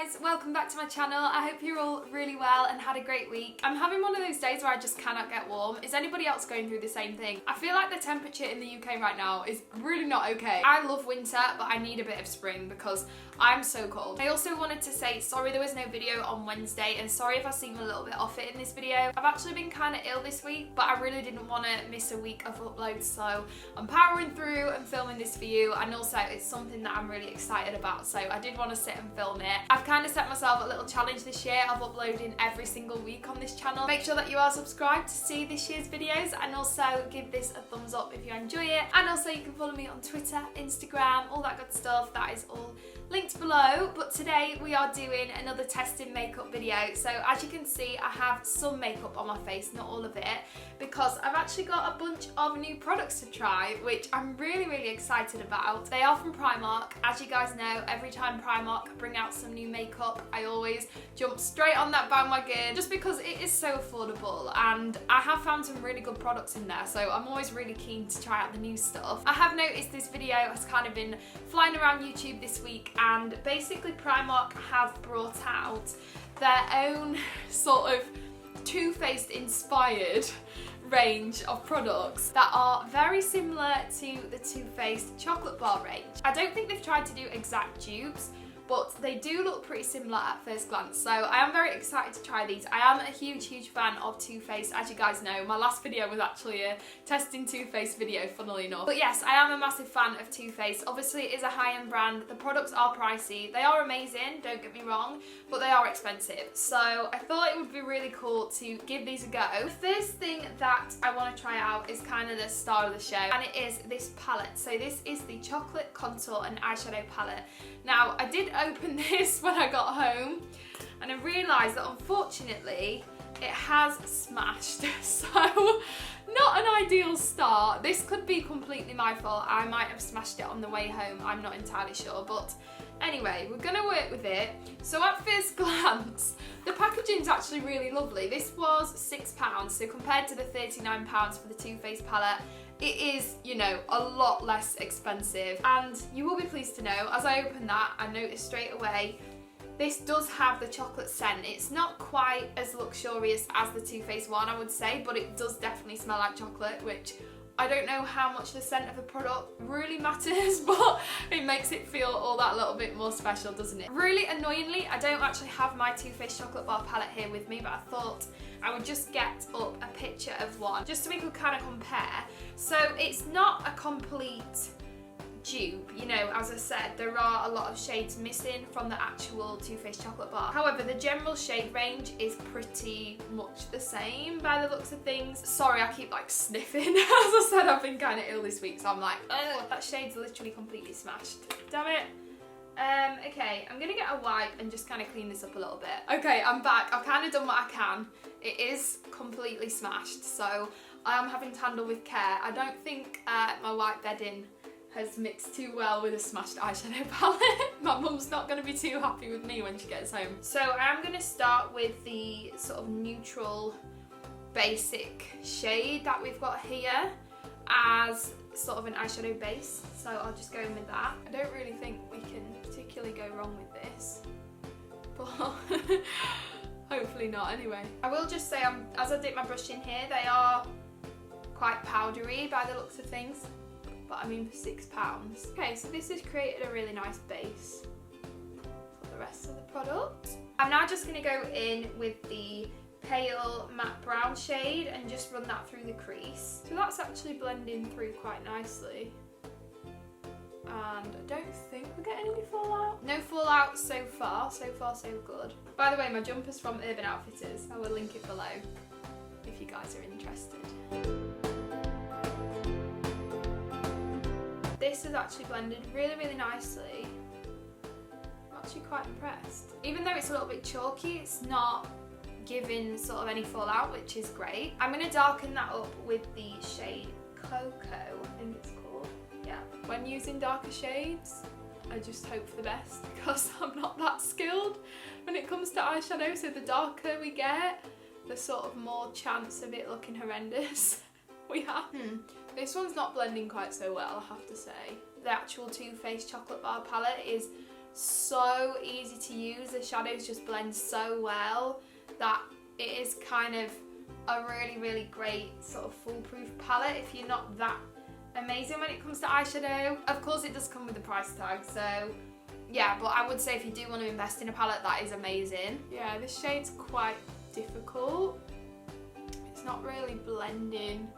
guys, welcome back to my channel. I hope you're all really well and had a great week. I'm having one of those days where I just cannot get warm. Is anybody else going through the same thing? I feel like the temperature in the UK right now is really not okay. I love winter, but I need a bit of spring because I'm so cold. I also wanted to say sorry there was no video on Wednesday, and sorry if I seem a little bit off it in this video. I've actually been kind of ill this week, but I really didn't want to miss a week of uploads, so I'm powering through and filming this for you, and also it's something that I'm really excited about, so I did want to sit and film it. I've kind of set myself a little challenge this year of uploading every single week on this channel. Make sure that you are subscribed to see this year's videos, and also give this a thumbs up if you enjoy it, and also you can follow me on Twitter, Instagram, all that good stuff. That is all linked below. But today we are doing another testing makeup video. So as you can see, I have some makeup on my face, not all of it, because I've actually got a bunch of new products to try, which I'm really excited about. They are from Primark. As you guys know, every time Primark bring out some new makeup, I always jump straight on that bandwagon just because it is so affordable, and I have found some really good products in there, so I'm always really keen to try out the new stuff. I have noticed this video has kind of been flying around YouTube this week, and basically Primark have brought out their own sort of Too Faced inspired range of products that are very similar to the Too Faced chocolate bar range. I don't think they've tried to do exact dupes, but they do look pretty similar at first glance, so I am very excited to try these. I am a huge fan of Too Faced, as you guys know. My last video was actually a testing Too Faced video, funnily enough. But yes, I am a massive fan of Too Faced. Obviously it is a high-end brand, the products are pricey, they are amazing, don't get me wrong, but they are expensive. So I thought it would be really cool to give these a go. The first thing that I want to try out is kind of the star of the show, and it is this palette. So this is the Chocolate Contour and Eyeshadow palette. Now, I did open this when I got home, and I realised that unfortunately it has smashed, so not an ideal start. This could be completely my fault. I might have smashed it on the way home, I'm not entirely sure, but anyway, we're gonna work with it. So at first glance, the packaging's actually really lovely. This was £6, so compared to the £39 for the Too Faced palette, it is, you know, a lot less expensive. And you will be pleased to know, as I opened that, I noticed straight away, this does have the chocolate scent. It's not quite as luxurious as the Too Faced one, I would say, but it does definitely smell like chocolate, which I don't know how much the scent of a product really matters, but it makes it feel all that little bit more special, doesn't it? Really annoyingly, I don't actually have my Too Faced chocolate bar palette here with me, but I thought I would just get up a picture of one just so we could kind of compare. So it's not a complete dupe, you know, as I said, there are a lot of shades missing from the actual Too Faced chocolate bar. However, the general shade range is pretty much the same by the looks of things. Sorry, I keep like sniffing. As I said, I've been kind of ill this week, so I'm like, oh, that shade's literally completely smashed. Damn it. Okay, I'm gonna get a wipe and just kind of clean this up a little bit. Okay, I'm back. I've kind of done what I can. It is completely smashed, so I am having to handle with care. I don't think my white bedding has mixed too well with a smashed eyeshadow palette. My mum's not going to be too happy with me when she gets home. So I am going to start with the sort of neutral basic shade that we've got here as sort of an eyeshadow base. So I'll just go in with that. I don't really think we can particularly go wrong with this, but hopefully not anyway. I will just say, as I dip my brush in here, they are quite powdery by the looks of things. But I mean, for £6. Okay, so this has created a really nice base for the rest of the product. I'm now just going to go in with the pale matte brown shade and just run that through the crease. So that's actually blending through quite nicely. And I don't think we're getting any fallout. No fallout so far so good. By the way, my jumper's from Urban Outfitters. I will link it below if you guys are interested. This is actually blended really nicely. I'm actually quite impressed. Even though it's a little bit chalky, it's not giving sort of any fallout, which is great. I'm going to darken that up with the shade Cocoa, I think it's called. Yeah. When using darker shades, I just hope for the best because I'm not that skilled when it comes to eyeshadow. So the darker we get, the sort of more chance of it looking horrendous we have. This one's not blending quite so well, I have to say. The actual Too Faced chocolate bar palette is so easy to use. The shadows just blend so well that it is kind of a really, really great sort of foolproof palette if you're not that amazing when it comes to eyeshadow. Of course it does come with a price tag, so yeah, but I would say if you do want to invest in a palette, that is amazing. Yeah, this shade's quite difficult. It's not really blending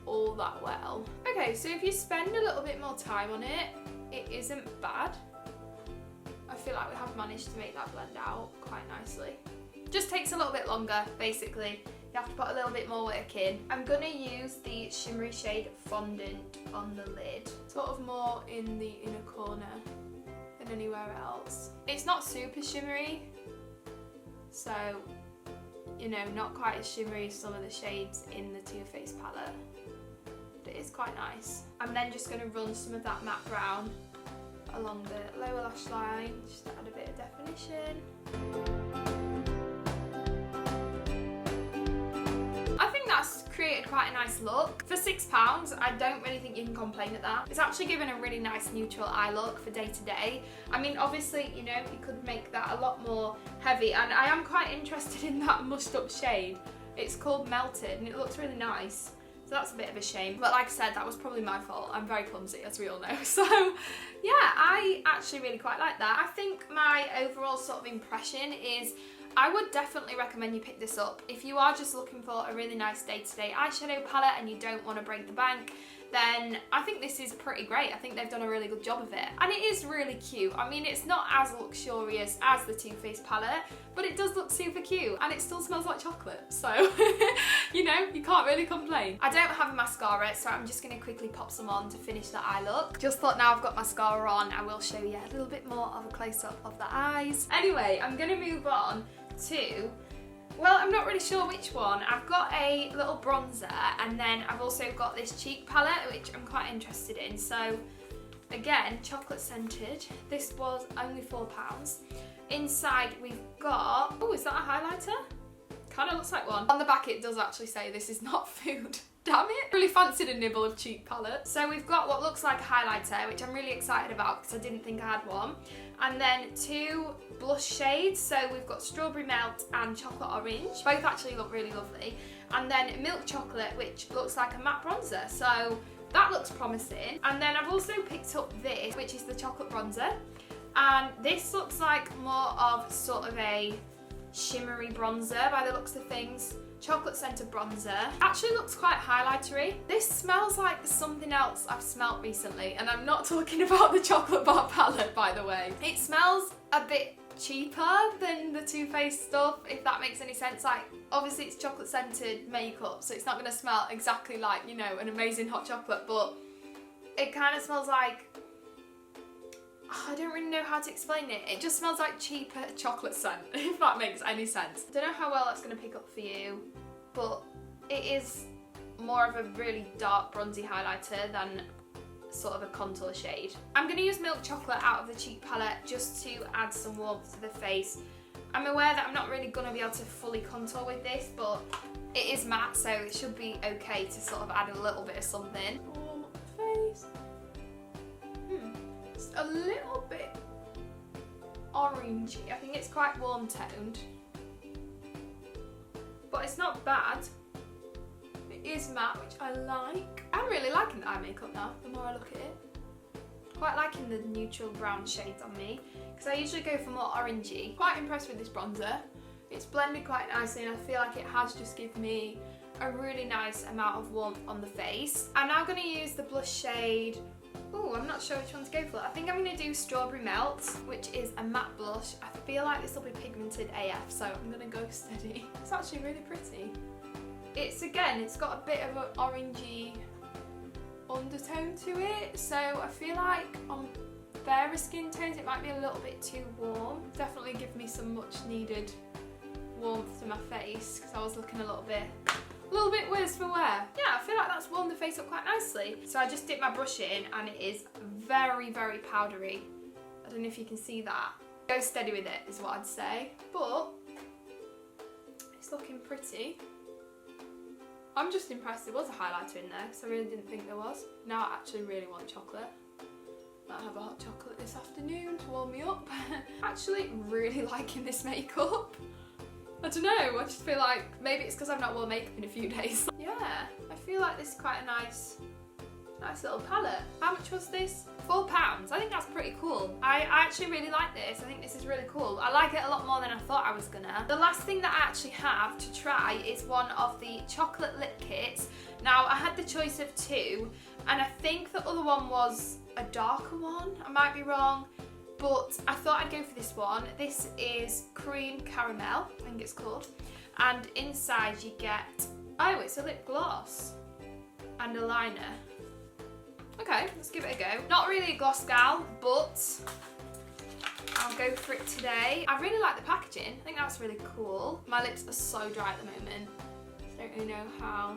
all that well. Okay, so if you spend a little bit more time on it, it isn't bad. I feel like we have managed to make that blend out quite nicely. Just takes a little bit longer, basically. You have to put a little bit more work in. I'm gonna use the shimmery shade Fondant on the lid, sort of more in the inner corner than anywhere else. It's not super shimmery, so, you know, not quite as shimmery as some of the shades in the Too Faced palette, but it is quite nice. I'm then just gonna run some of that matte brown along the lower lash line, just to add a bit of definition. I think that's created quite a nice look. For £6, I don't really think you can complain at that. It's actually given a really nice neutral eye look for day to day. I mean, obviously, you know, you could make that a lot more heavy, and I am quite interested in that mushed up shade. It's called Melted, and it looks really nice. So that's a bit of a shame. But like I said, that was probably my fault. I'm very clumsy, as we all know. So yeah, I actually really quite like that. I think my overall sort of impression is I would definitely recommend you pick this up. If you are just looking for a really nice day-to-day eyeshadow palette and you don't want to break the bank, then I think this is pretty great. I think they've done a really good job of it. And it is really cute. I mean, it's not as luxurious as the Too Faced palette, but it does look super cute and it still smells like chocolate. So, you know, you can't really complain. I don't have a mascara, so I'm just gonna quickly pop some on to finish the eye look. Just thought now I've got mascara on, I will show you a little bit more of a close-up of the eyes. Anyway, I'm gonna move on to, well, I'm not really sure which one. I've got a little bronzer, and then I've also got this cheek palette, which I'm quite interested in. So again, chocolate scented. This was only £4. Inside we've got, oh, is that a highlighter? Kind of looks like one. On the back it does actually say this is not food. Damn it. Really fancied a nibble of cheek palette. So we've got what looks like a highlighter, which I'm really excited about because I didn't think I had one. And then 2 blush shades. So we've got Strawberry Melt and Chocolate Orange. Both actually look really lovely. And then Milk Chocolate, which looks like a matte bronzer. So that looks promising. And then I've also picked up this, which is the chocolate bronzer. And this looks like more of sort of a shimmery bronzer by the looks of things. Chocolate scented bronzer. Actually looks quite highlightery. This smells like something else I've smelt recently, and I'm not talking about the chocolate bar palette, by the way. It smells a bit cheaper than the Too Faced stuff, if that makes any sense. Like, obviously it's chocolate scented makeup, so it's not gonna smell exactly like, you know, an amazing hot chocolate, but it kind of smells like, I don't really know how to explain it. It just smells like cheaper chocolate scent, if that makes any sense. I don't know how well that's going to pick up for you, but it is more of a really dark bronzy highlighter than sort of a contour shade. I'm going to use Milk Chocolate out of the cheek palette just to add some warmth to the face. I'm aware that I'm not really going to be able to fully contour with this, but it is matte, so it should be okay to sort of add a little bit of something. Warm up the face. A little bit orangey. I think it's quite warm toned, but it's not bad. It is matte, which I like. I'm really liking the eye makeup now, the more I look at it. Quite liking the neutral brown shades on me, because I usually go for more orangey. Quite impressed with this bronzer. It's blended quite nicely, and I feel like it has just given me a really nice amount of warmth on the face. I'm now going to use the blush shade, oh, I'm not sure which one to go for. I think I'm going to do Strawberry Melt, which is a matte blush. I feel like this will be pigmented AF, so I'm going to go steady. It's actually really pretty. It's got a bit of an orangey undertone to it, so I feel like on fairer skin tones it might be a little bit too warm. Definitely give me some much needed warmth to my face, because I was looking a little bit worse for wear. Yeah, I feel like that's warmed the face up quite nicely. So I just dipped my brush in, and it is very, very powdery. I don't know if you can see that. Go steady with it is what I'd say, but it's looking pretty. I'm just impressed there was a highlighter in there, because I really didn't think there was. Now I actually really want chocolate. Might have a hot chocolate this afternoon to warm me up. Actually really liking this makeup. I don't know, I just feel like maybe it's because I've not worn makeup in a few days. Yeah, I feel like this is quite a nice little palette. How much was this? £4. I think that's pretty cool. I actually really like this. I think this is really cool. I like it a lot more than I thought I was gonna. The last thing that I actually have to try is one of the chocolate lip kits. Now, I had the choice of two, and I think the other one was a darker one. I might be wrong, but I thought I'd go for this one. This is Cream Caramel, I think it's called. And inside you get, oh, it's a lip gloss and a liner. Okay, let's give it a go. Not really a gloss gal, but I'll go for it today. I really like the packaging. I think that's really cool. My lips are so dry at the moment. I don't really know how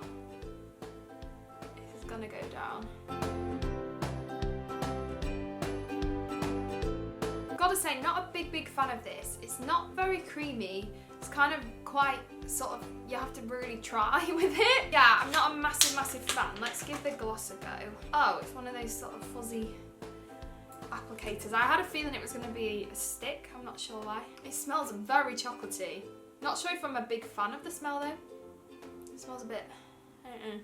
this is gonna go down. I've got to say, not a big fan of this. It's not very creamy. It's kind of quite sort of, you have to really try with it. Yeah, I'm not a massive fan. Let's give the gloss a go. Oh, it's one of those sort of fuzzy applicators. I had a feeling it was going to be a stick. I'm not sure why. It smells very chocolatey. Not sure if I'm a big fan of the smell though. It smells a bit, I don't know.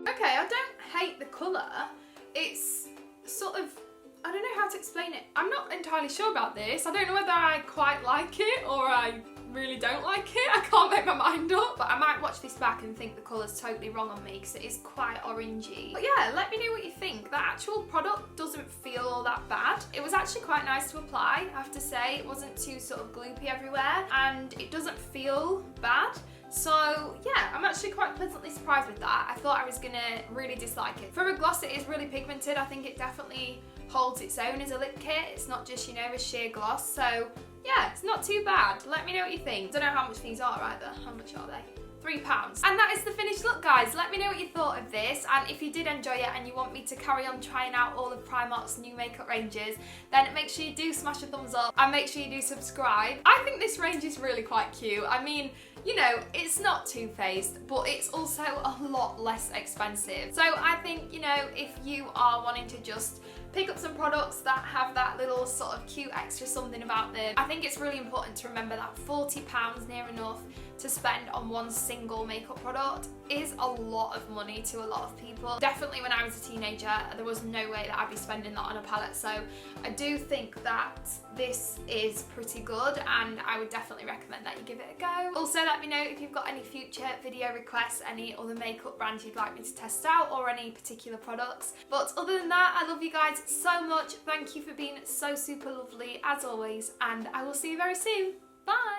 Okay, I don't hate the colour. It's sort of, I don't know how to explain it. I'm not entirely sure about this. I don't know whether I quite like it or I really don't like it. I can't make my mind up. But I might watch this back and think the colour's totally wrong on me because it is quite orangey. But yeah, let me know what you think. The actual product doesn't feel all that bad. It was actually quite nice to apply, I have to say. It wasn't too sort of gloopy everywhere and it doesn't feel bad. So yeah, I'm actually quite pleasantly surprised with that. I thought I was gonna really dislike it. For a gloss, it is really pigmented. I think it definitely holds its own as a lip kit. It's not just, you know, a sheer gloss. So yeah, it's not too bad. Let me know what you think. Don't know how much these are either. How much are they? £3. And that is the finished look, guys. Let me know what you thought of this, and if you did enjoy it and you want me to carry on trying out all of Primark's new makeup ranges, then make sure you do smash a thumbs up and make sure you do subscribe. I think this range is really quite cute. I mean, you know, it's not Too Faced, but it's also a lot less expensive. So I think, you know, if you are wanting to just pick up some products that have that little sort of cute extra something about them, I think it's really important to remember that £40 near enough to spend on one single makeup product is a lot of money to a lot of people. Definitely when I was a teenager, there was no way that I'd be spending that on a palette, so I do think that this is pretty good and I would definitely recommend that you give it a go. Also, let me know if you've got any future video requests, any other makeup brands you'd like me to test out, or any particular products. But other than that, I love you guys so much. Thank you for being so super lovely as always, and I will see you very soon. Bye!